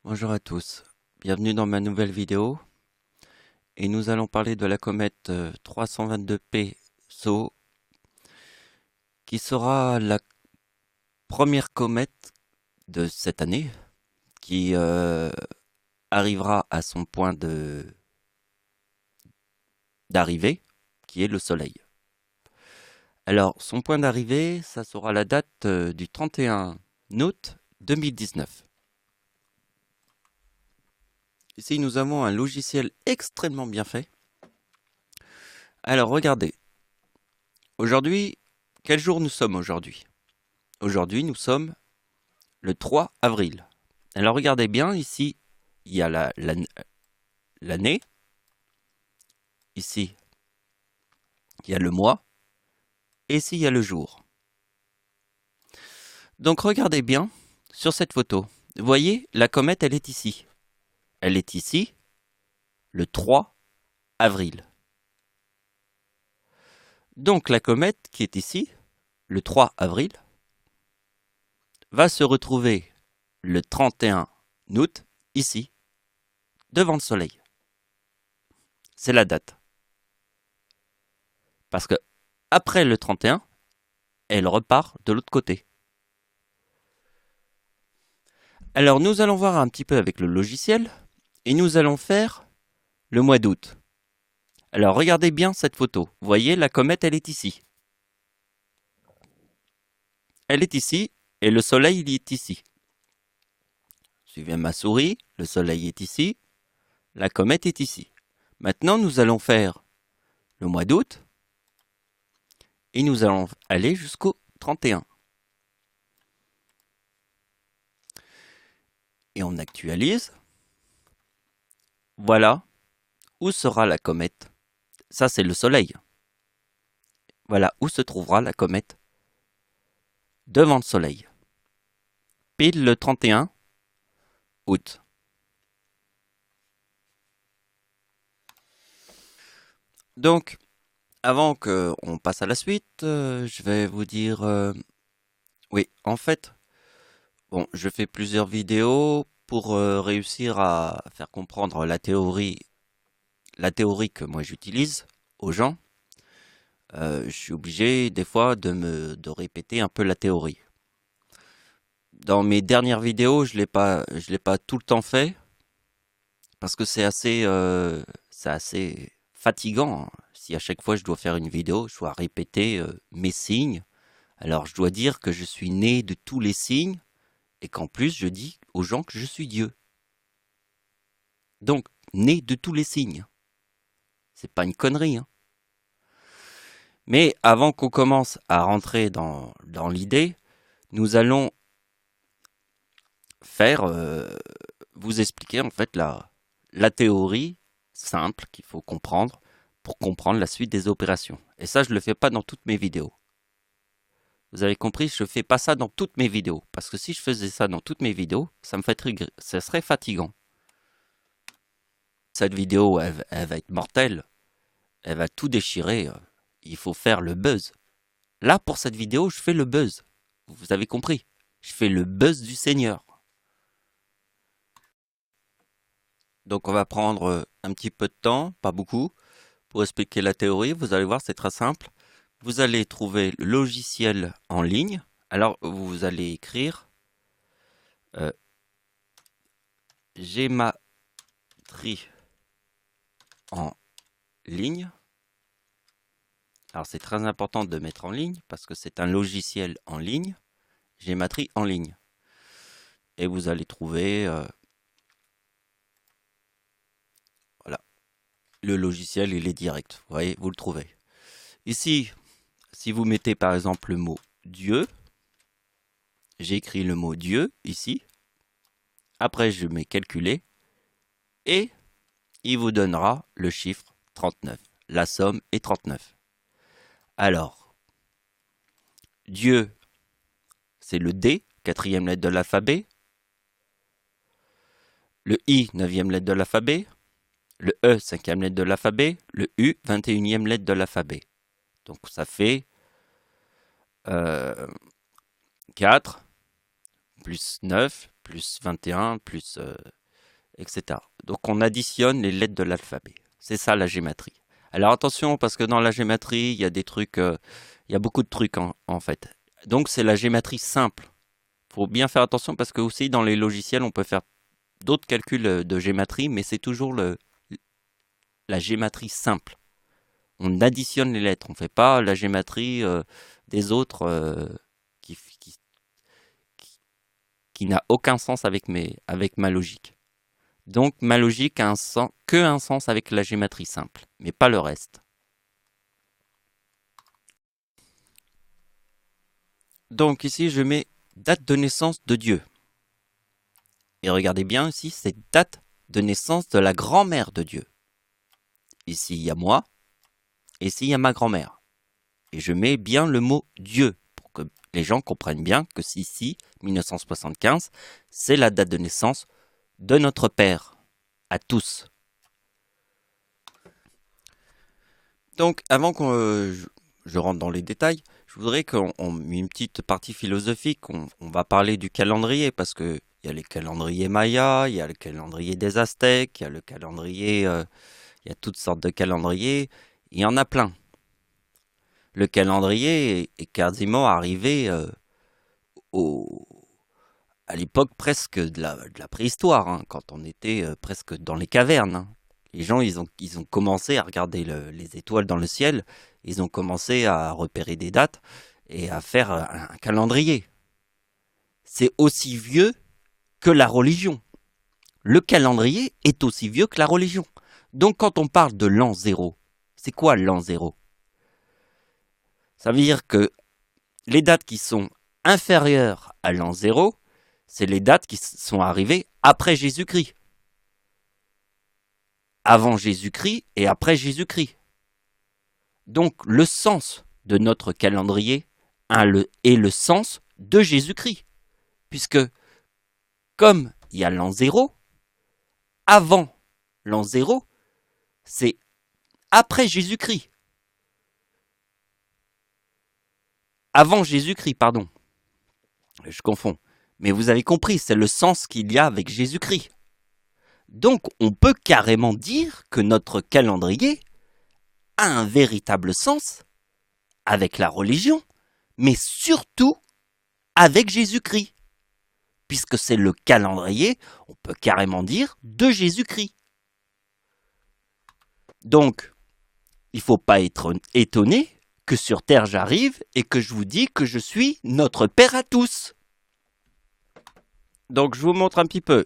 Bonjour à tous, bienvenue dans ma nouvelle vidéo et nous allons parler de la comète 322P SO qui sera la première comète de cette année qui arrivera à son point d'arrivée qui est le Soleil. Alors son point d'arrivée, ça sera la date du 31 août 2019. Ici nous avons un logiciel extrêmement bien fait. Alors regardez, aujourd'hui, quel jour nous sommes aujourd'hui? Aujourd'hui, nous sommes le 3 avril. Alors regardez bien, ici, il y a l'année. Ici, il y a le mois. Et ici, il y a le jour. Donc regardez bien sur cette photo. Vous voyez, la comète, elle est ici. Elle est ici, le 3 avril. Donc la comète qui est ici, le 3 avril, va se retrouver le 31 août, ici, devant le Soleil. C'est la date. Parce que après le 31, elle repart de l'autre côté. Alors nous allons voir un petit peu avec le logiciel et nous allons faire le mois d'août. Alors regardez bien cette photo. Vous voyez, la comète, elle est ici. Elle est ici et le soleil, il est ici. Suivez ma souris, le soleil est ici, la comète est ici. Maintenant, nous allons faire le mois d'août et nous allons aller jusqu'au 31. Et on actualise. Voilà où sera la comète. Ça, c'est le soleil. Voilà où se trouvera la comète. Devant le soleil. Pile le 31 août. Donc, avant qu'on passe à la suite, je vais vous dire... oui, en fait, bon, je fais plusieurs vidéos pour réussir à faire comprendre la théorie que moi j'utilise aux gens. Je suis obligé des fois de répéter un peu la théorie. Dans mes dernières vidéos, je l'ai pas tout le temps fait parce que c'est assez fatigant, hein. Si à chaque fois je dois faire une vidéo, je dois répéter mes signes. Alors je dois dire que je suis né de tous les signes et qu'en plus je dis aux gens que je suis Dieu. Donc, né de tous les signes. C'est pas une connerie, hein. Mais avant qu'on commence à rentrer dans l'idée, nous allons faire vous expliquer en fait la théorie simple qu'il faut comprendre pour comprendre la suite des opérations. Et ça, je ne le fais pas dans toutes mes vidéos. Vous avez compris, je ne fais pas ça dans toutes mes vidéos. Parce que si je faisais ça dans toutes mes vidéos, ça serait fatigant. Cette vidéo, elle va être mortelle. Elle va tout déchirer. Il faut faire le buzz. Là, pour cette vidéo, je fais le buzz. Vous avez compris. Je fais le buzz du Seigneur. Donc on va prendre un petit peu de temps, pas beaucoup, pour expliquer la théorie. Vous allez voir, c'est très simple. Vous allez trouver le logiciel en ligne. Alors vous allez écrire gématrie en ligne. Alors c'est très important de mettre en ligne parce que c'est un logiciel en ligne. Gématrie en ligne. Et vous allez trouver voilà, le logiciel, il est direct. Vous voyez, vous le trouvez. Ici, si vous mettez par exemple le mot Dieu, j'ai écrit le mot Dieu ici. Après, je mets calculer et il vous donnera le chiffre 39. La somme est 39. Alors, Dieu, c'est le D, quatrième lettre de l'alphabet. Le I, neuvième lettre de l'alphabet. Le E, cinquième lettre de l'alphabet. Le U, 21e lettre de l'alphabet. Donc ça fait 4 plus 9 plus 21 plus etc. Donc on additionne les lettres de l'alphabet. C'est ça la gématrie. Alors attention, parce que dans la gématrie, il y a des trucs, il y a beaucoup de trucs en fait. Donc c'est la gématrie simple. Faut bien faire attention parce que aussi dans les logiciels, on peut faire d'autres calculs de gématrie, mais c'est toujours la gématrie simple. On additionne les lettres, on ne fait pas la gématrie des autres qui, qui, qui n'a aucun sens avec ma logique. Donc ma logique a que un sens avec la gématrie simple, mais pas le reste. Donc ici je mets date de naissance de Dieu. Et regardez bien ici, c'est date de naissance de la grand-mère de Dieu. Ici il y a moi, et ici il y a ma grand-mère. Et je mets bien le mot Dieu, pour que les gens comprennent bien que ici, 1975, c'est la date de naissance de notre Père, à tous. Donc avant que je rentre dans les détails, je voudrais qu'on mette une petite partie philosophique. On va parler du calendrier parce que il y a les calendriers mayas, il y a le calendrier des Aztèques, il y a le calendrier, il y a toutes sortes de calendriers, il y en a plein. Le calendrier est quasiment arrivé à l'époque presque de la préhistoire, hein, quand on était presque dans les cavernes. Hein. Les gens, ils ont commencé à regarder les étoiles dans le ciel, ils ont commencé à repérer des dates et à faire un calendrier. C'est aussi vieux que la religion. Le calendrier est aussi vieux que la religion. Donc quand on parle de l'an zéro, c'est quoi l'an zéro? Ça veut dire que les dates qui sont inférieures à l'an zéro, c'est les dates qui sont arrivées après Jésus-Christ. Avant Jésus-Christ et après Jésus-Christ. Donc le sens de notre calendrier est le sens de Jésus-Christ. Puisque comme il y a l'an zéro, avant l'an zéro, c'est après Jésus-Christ. Avant Jésus-Christ, pardon. Je confonds. Mais vous avez compris, c'est le sens qu'il y a avec Jésus-Christ. Donc on peut carrément dire que notre calendrier a un véritable sens avec la religion, mais surtout avec Jésus-Christ. Puisque c'est le calendrier, on peut carrément dire, de Jésus-Christ. Donc, il ne faut pas être étonné que sur Terre j'arrive et que je vous dis que je suis notre Père à tous. Donc je vous montre un petit peu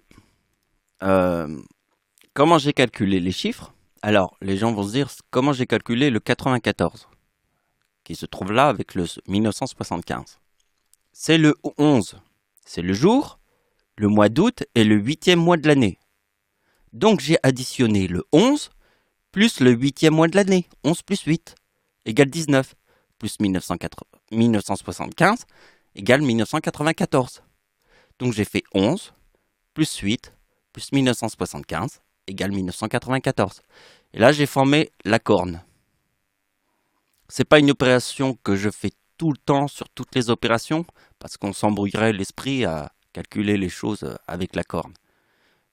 comment j'ai calculé les chiffres. Alors les gens vont se dire comment j'ai calculé le 94 qui se trouve là avec le 1975. C'est le 11, c'est le jour, le mois d'août et le 8e mois de l'année. Donc j'ai additionné le 11 plus le 8e mois de l'année. 11 plus 8 égale 19 plus 1975 égale 1994. Donc j'ai fait 11 plus 8 plus 1975 égale 1994. Et là j'ai formé la corne. C'est pas une opération que je fais tout le temps sur toutes les opérations parce qu'on s'embrouillerait l'esprit à calculer les choses avec la corne.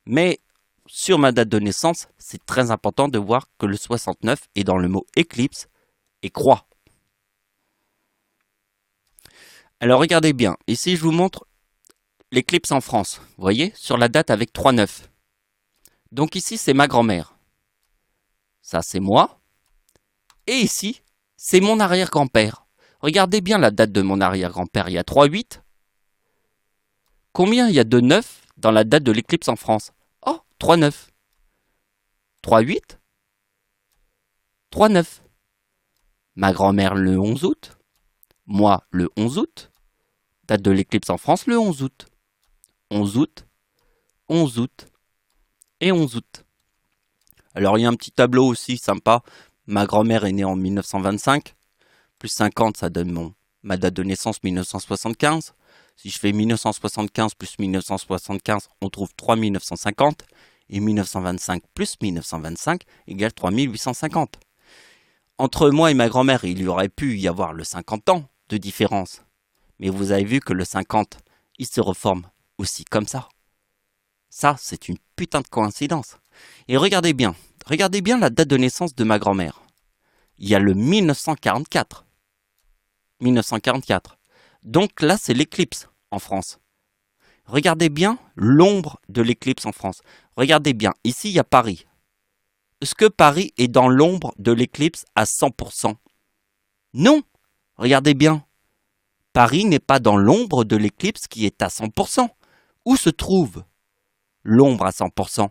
Mais sur ma date de naissance, c'est très important de voir que le 69 est dans le mot éclipse et croix. Alors regardez bien, ici je vous montre l'éclipse en France, vous voyez, sur la date avec 3-9. Donc ici c'est ma grand-mère, ça c'est moi, et ici c'est mon arrière-grand-père. Regardez bien la date de mon arrière-grand-père, il y a 3-8. Combien il y a de 9 dans la date de l'éclipse en France? Oh, 3-9. 3-8. 3-9. Ma grand-mère le 11 août, moi le 11 août, date de l'éclipse en France le 11 août. 11 août, 11 août et 11 août. Alors il y a un petit tableau aussi sympa. Ma grand-mère est née en 1925. Plus 50, ça donne ma date de naissance 1975. Si je fais 1975 plus 1975, on trouve 3950. Et 1925 plus 1925 égale 3850. Entre moi et ma grand-mère, il y aurait pu y avoir le 50 ans de différence. Mais vous avez vu que le 50, il se reforme aussi comme ça. Ça, c'est une putain de coïncidence. Et regardez bien la date de naissance de ma grand-mère. Il y a le 1944. 1944. Donc là, c'est l'éclipse en France. Regardez bien l'ombre de l'éclipse en France. Regardez bien, ici, il y a Paris. Est-ce que Paris est dans l'ombre de l'éclipse à 100%? Non. Regardez bien. Paris n'est pas dans l'ombre de l'éclipse qui est à 100%. Où se trouve l'ombre à 100%?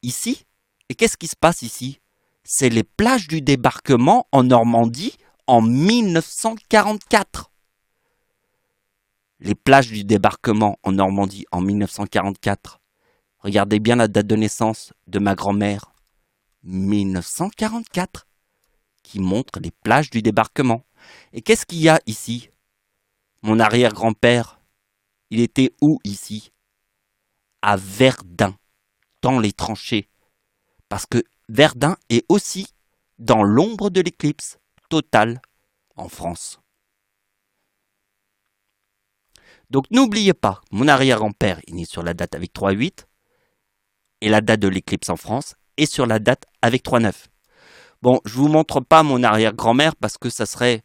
Ici. Et qu'est-ce qui se passe ici? C'est les plages du débarquement en Normandie en 1944. Les plages du débarquement en Normandie en 1944. Regardez bien la date de naissance de ma grand-mère. 1944. Qui montre les plages du débarquement. Et qu'est-ce qu'il y a ici? Mon arrière-grand-père, il était où ici? À Verdun, dans les tranchées. Parce que Verdun est aussi dans l'ombre de l'éclipse totale en France. Donc n'oubliez pas, mon arrière-grand-père est né sur la date avec 3,8 et la date de l'éclipse en France est sur la date avec 3,9. Bon, je vous montre pas mon arrière-grand-mère parce que ce serait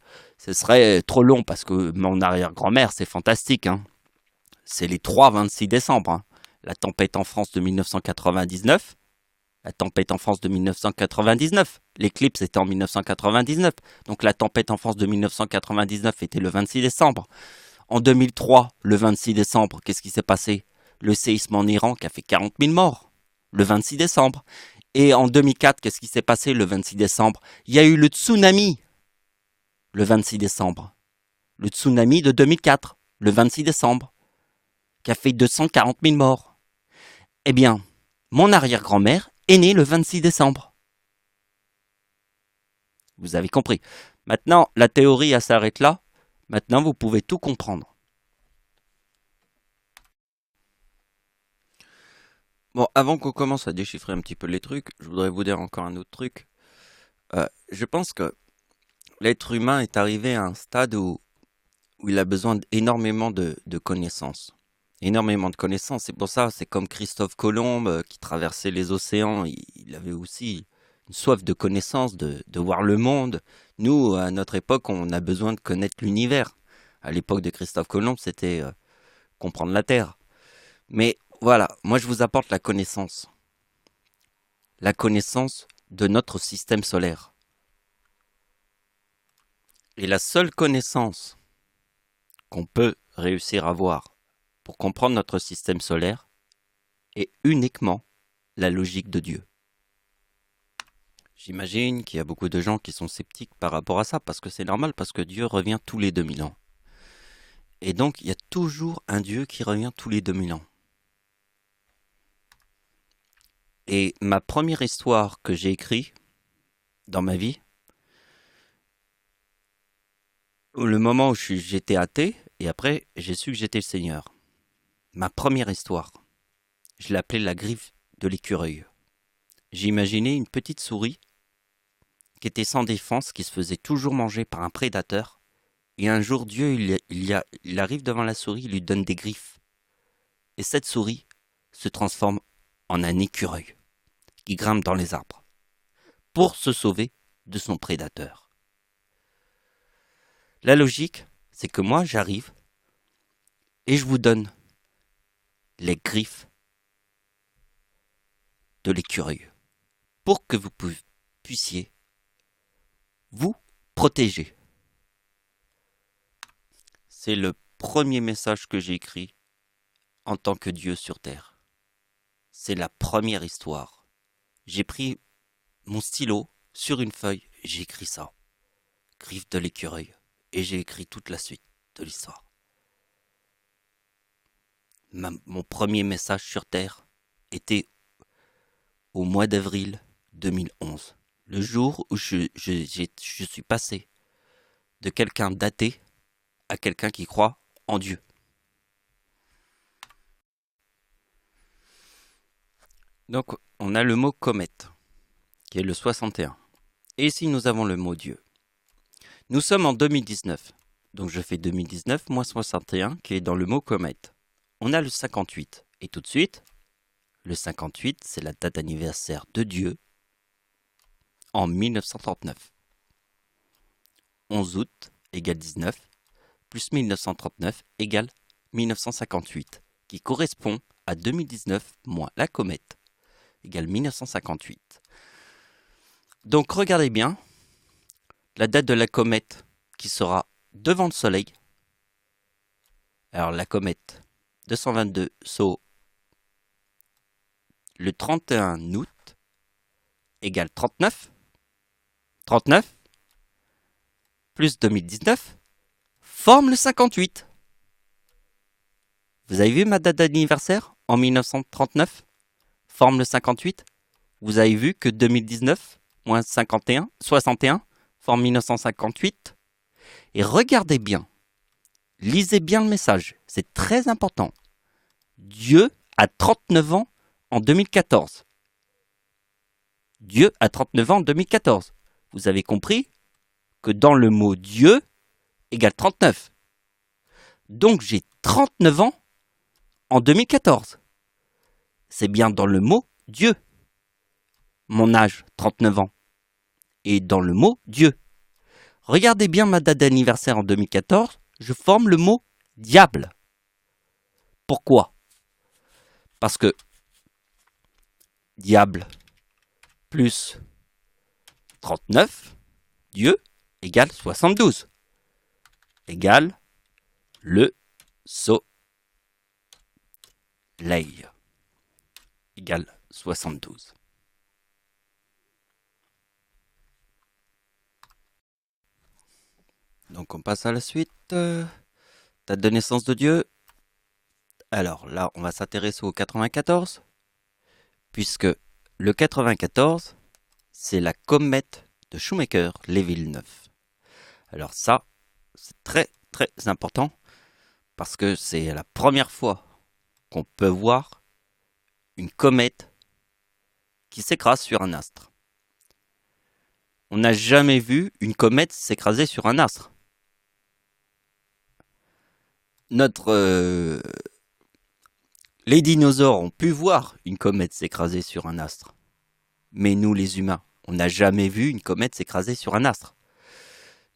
trop long parce que mon arrière-grand-mère, c'est fantastique. Hein. C'est les 3-26 décembre. Hein. La tempête en France de 1999. La tempête en France de 1999. L'éclipse était en 1999. Donc la tempête en France de 1999 était le 26 décembre. En 2003, le 26 décembre, qu'est-ce qui s'est passé? Le séisme en Iran qui a fait 40 000 morts. Le 26 décembre. Et en 2004, qu'est-ce qui s'est passé le 26 décembre? Il y a eu le tsunami le 26 décembre. Le tsunami de 2004, le 26 décembre, qui a fait 240 000 morts. Eh bien, mon arrière-grand-mère est née le 26 décembre. Vous avez compris. Maintenant, la théorie, elle s'arrête là. Maintenant, vous pouvez tout comprendre. Bon, avant qu'on commence à déchiffrer un petit peu les trucs, je voudrais vous dire encore un autre truc. Je pense que l'être humain est arrivé à un stade où il a besoin énormément de connaissances. Énormément de connaissances. C'est pour ça, c'est comme Christophe Colomb qui traversait les océans. Il avait aussi une soif de connaissances, de voir le monde. Nous, à notre époque, on a besoin de connaître l'univers. À l'époque de Christophe Colomb, c'était comprendre la Terre. Mais voilà, moi je vous apporte la connaissance. La connaissance de notre système solaire. Et la seule connaissance qu'on peut réussir à avoir pour comprendre notre système solaire est uniquement la logique de Dieu. J'imagine qu'il y a beaucoup de gens qui sont sceptiques par rapport à ça, parce que c'est normal, parce que Dieu revient tous les 2000 ans. Et donc, il y a toujours un Dieu qui revient tous les 2000 ans. Et ma première histoire que j'ai écrite dans ma vie, le moment où j'étais athée, et après, j'ai su que j'étais le Seigneur. Ma première histoire, je l'appelais la griffe de l'écureuil. J'ai imaginé une petite souris qui était sans défense, qui se faisait toujours manger par un prédateur. Et un jour, Dieu, il arrive devant la souris, il lui donne des griffes. Et cette souris se transforme en un écureuil qui grimpe dans les arbres pour se sauver de son prédateur. La logique, c'est que moi, j'arrive et je vous donne les griffes de l'écureuil pour que vous puissiez vous protéger. C'est le premier message que j'ai écrit en tant que Dieu sur terre. C'est la première histoire. J'ai pris mon stylo sur une feuille et j'ai écrit ça. Griffe de l'écureuil. Et j'ai écrit toute la suite de l'histoire. Mon premier message sur terre était au mois d'avril 2011. Le jour où je suis passé de quelqu'un d'athée à quelqu'un qui croit en Dieu. Donc, on a le mot comète, qui est le 61. Et ici, nous avons le mot Dieu. Nous sommes en 2019. Donc, je fais 2019 moins 61, qui est dans le mot comète. On a le 58. Et tout de suite, Le 58, c'est la date d'anniversaire de Dieu en 1939. 11 août égale 19, plus 1939 égale 1958, qui correspond à 2019 moins la comète, égale 1958. Donc regardez bien, la date de la comète qui sera devant le Soleil. Alors la comète 222 saut le 31 août égale 39. 39 plus 2019 forme le 58. Vous avez vu ma date d'anniversaire en 1939 forme le 58. Vous avez vu que 2019 moins 51, 61 forme 1958. Et regardez bien, lisez bien le message, c'est très important. Dieu a 39 ans en 2014. Dieu a 39 ans en 2014. Vous avez compris que dans le mot Dieu égale 39. Donc j'ai 39 ans en 2014. C'est bien dans le mot Dieu. Mon âge, 39 ans. Et dans le mot Dieu. Regardez bien ma date d'anniversaire en 2014. Je forme le mot diable. Pourquoi? Parce que diable plus 39, Dieu, égale 72. Égale le soleil. Égale 72. Donc on passe à la suite. Date de naissance de Dieu. Alors là, on va s'intéresser au 94. Puisque le 94, c'est la comète de Shoemaker-Levy-9. Alors ça, c'est très très important. Parce que c'est la première fois qu'on peut voir une comète qui s'écrase sur un astre. On n'a jamais vu une comète s'écraser sur un astre. Les dinosaures ont pu voir une comète s'écraser sur un astre. Mais nous, les humains, on n'a jamais vu une comète s'écraser sur un astre.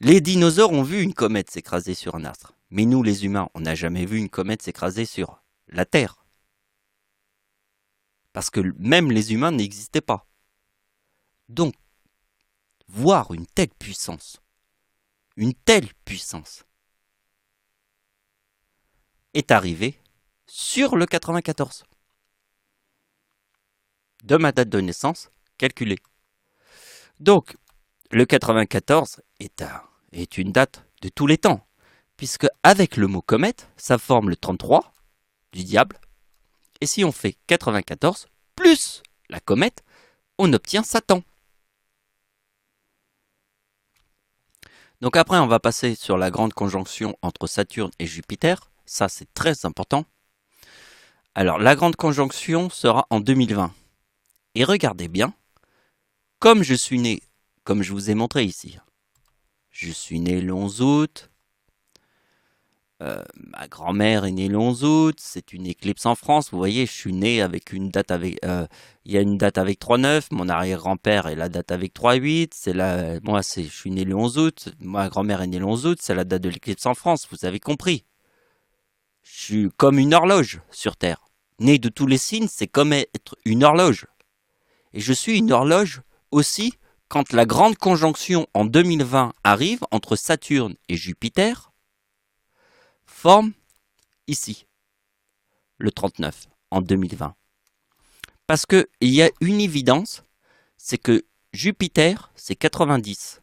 Les dinosaures ont vu une comète s'écraser sur un astre. Mais nous, les humains, on n'a jamais vu une comète s'écraser sur la Terre. Parce que même les humains n'existaient pas. Donc, voir une telle puissance, est arrivé sur le 94. De ma date de naissance calculée. Donc, le 94 est une date de tous les temps. Puisque avec le mot comète, ça forme le 33 du diable. Et si on fait 94 plus la comète, on obtient Satan. Donc après, on va passer sur la grande conjonction entre Saturne et Jupiter. Ça, c'est très important. Alors, la grande conjonction sera en 2020. Et regardez bien, comme je suis né, comme je vous ai montré ici, je suis né le 11 août, ma grand-mère est née le 11 août, c'est une éclipse en France, vous voyez, je suis né avec une date avec, il y a une date avec 3-9, mon arrière-grand-père est la date avec 3-8, je suis né le 11 août, ma grand-mère est née le 11 août, c'est la date de l'éclipse en France, vous avez compris. Je suis comme une horloge sur Terre. Né de tous les signes, c'est comme être une horloge. Et je suis une horloge aussi quand la grande conjonction en 2020 arrive entre Saturne et Jupiter, forme ici, le 39, en 2020. Parce qu'il y a une évidence, c'est que Jupiter, c'est 90,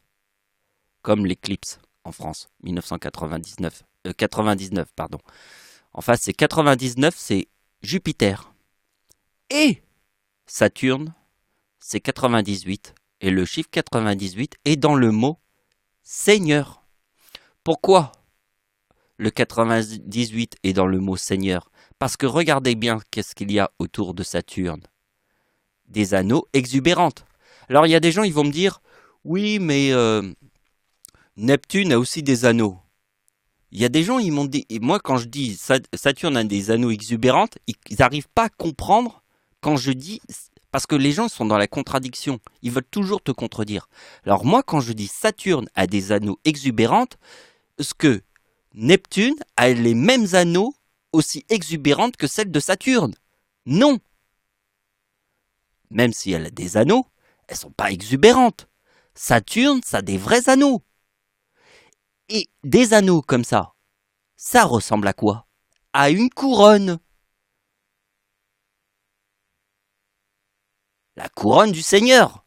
comme l'éclipse en France, 1999, 99, pardon. Enfin, c'est 99, c'est Jupiter. Et Saturne, c'est 98. Et le chiffre 98 est dans le mot Seigneur. Pourquoi le 98 est dans le mot Seigneur? Parce que regardez bien qu'est-ce qu'il y a autour de Saturne. Des anneaux exubérantes. Alors il y a des gens, ils vont me dire, oui, mais Neptune a aussi des anneaux. Il y a des gens, ils m'ont dit, et moi quand je dis Saturne a des anneaux exubérantes, ils n'arrivent pas à comprendre quand je dis... Parce que les gens sont dans la contradiction. Ils veulent toujours te contredire. Alors moi, quand je dis Saturne a des anneaux exubérantes, est-ce que Neptune a les mêmes anneaux aussi exubérantes que celles de Saturne? Non. Même si elle a des anneaux, elles sont pas exubérantes. Saturne, ça a des vrais anneaux. Et des anneaux comme ça ressemble à quoi? À une couronne. La couronne du Seigneur.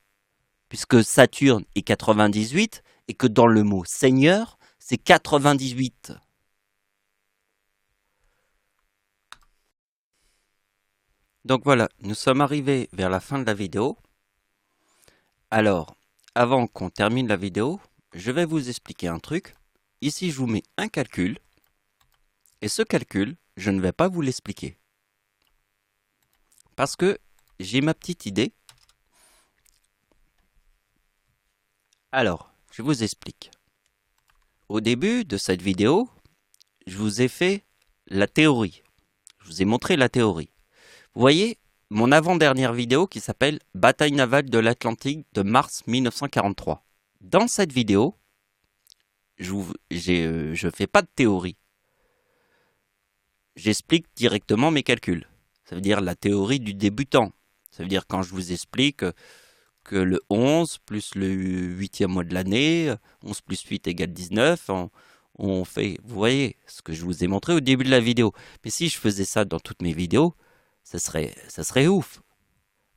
Puisque Saturne est 98 et que dans le mot Seigneur, c'est 98. Donc voilà, nous sommes arrivés vers la fin de la vidéo. Alors, avant qu'on termine la vidéo, je vais vous expliquer un truc. Ici, je vous mets un calcul. Et ce calcul, je ne vais pas vous l'expliquer. Parce que j'ai ma petite idée. Alors, je vous explique. Au début de cette vidéo, je vous ai fait la théorie. Je vous ai montré la théorie. Vous voyez mon avant-dernière vidéo qui s'appelle « Bataille navale de l'Atlantique de mars 1943 ». Dans cette vidéo, je fais pas de théorie. J'explique directement mes calculs. Ça veut dire la théorie du débutant. Ça veut dire quand je vous explique que le 11 plus le 8e mois de l'année, 11 plus 8 égale 19, on fait, vous voyez, ce que je vous ai montré au début de la vidéo. Mais si je faisais ça dans toutes mes vidéos, ça serait ouf.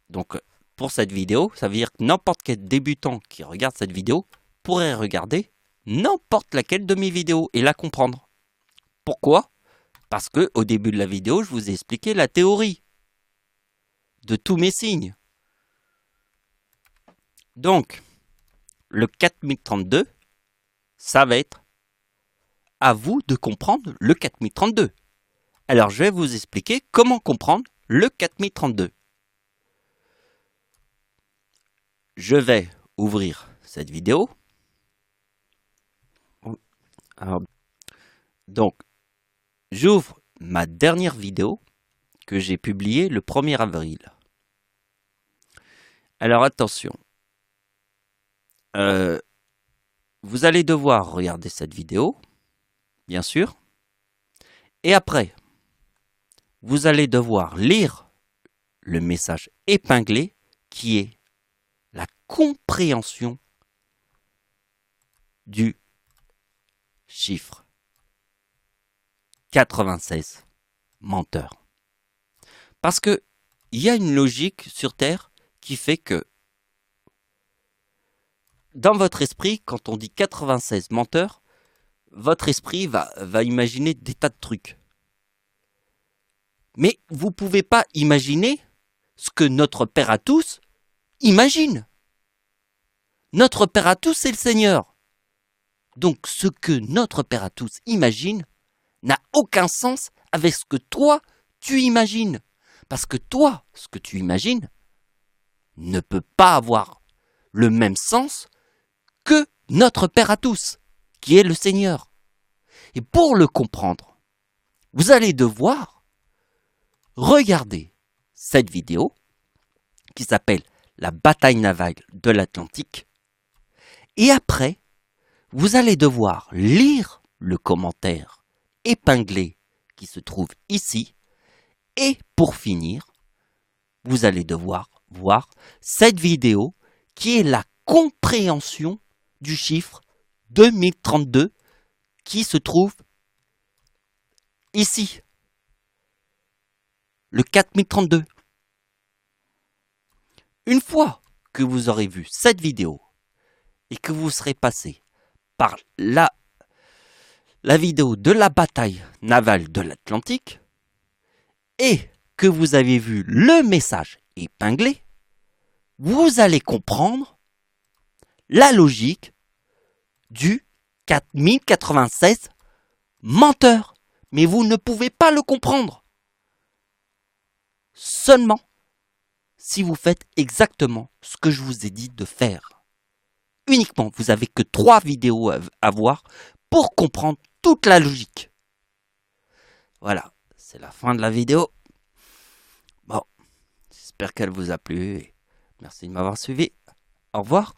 Donc, pour cette vidéo, ça veut dire que n'importe quel débutant qui regarde cette vidéo pourrait regarder n'importe laquelle de mes vidéos et la comprendre. Pourquoi? Parce que au début de la vidéo, je vous ai expliqué la théorie de tous mes signes. Donc, le 4032, ça va être à vous de comprendre le 4032. Alors, je vais vous expliquer comment comprendre le 4032. Je vais ouvrir cette vidéo. Alors, donc, j'ouvre ma dernière vidéo que j'ai publiée le 1er avril. Alors, attention. Vous allez devoir regarder cette vidéo, bien sûr. Et après, vous allez devoir lire le message épinglé qui est la compréhension du chiffre 96, menteur. Parce que il y a une logique sur Terre qui fait que dans votre esprit, quand on dit 96 menteur, votre esprit va imaginer des tas de trucs. Mais vous ne pouvez pas imaginer ce que notre Père à tous imagine. Notre Père à tous, c'est le Seigneur. Donc ce que notre Père à tous imagine n'a aucun sens avec ce que toi, tu imagines. Parce que toi, ce que tu imagines, ne peut pas avoir le même sens que notre Père à tous, qui est le Seigneur. Et pour le comprendre, vous allez devoir regarder cette vidéo qui s'appelle « La bataille navale de l'Atlantique ». Et après, vous allez devoir lire le commentaire épinglé qui se trouve ici. Et pour finir, vous allez devoir voir cette vidéo qui est la compréhension du chiffre 2032 qui se trouve ici. Le 4032. Une fois que vous aurez vu cette vidéo et que vous serez passé par la vidéo de la bataille navale de l'Atlantique et que vous avez vu le message épinglé, vous allez comprendre la logique du 4096 menteur. Mais vous ne pouvez pas le comprendre. Seulement si vous faites exactement ce que je vous ai dit de faire. Uniquement, vous n'avez que 3 vidéos à voir pour comprendre toute la logique. Voilà, c'est la fin de la vidéo. Bon, J'espère qu'elle vous a plu. Merci de m'avoir suivi. Au revoir.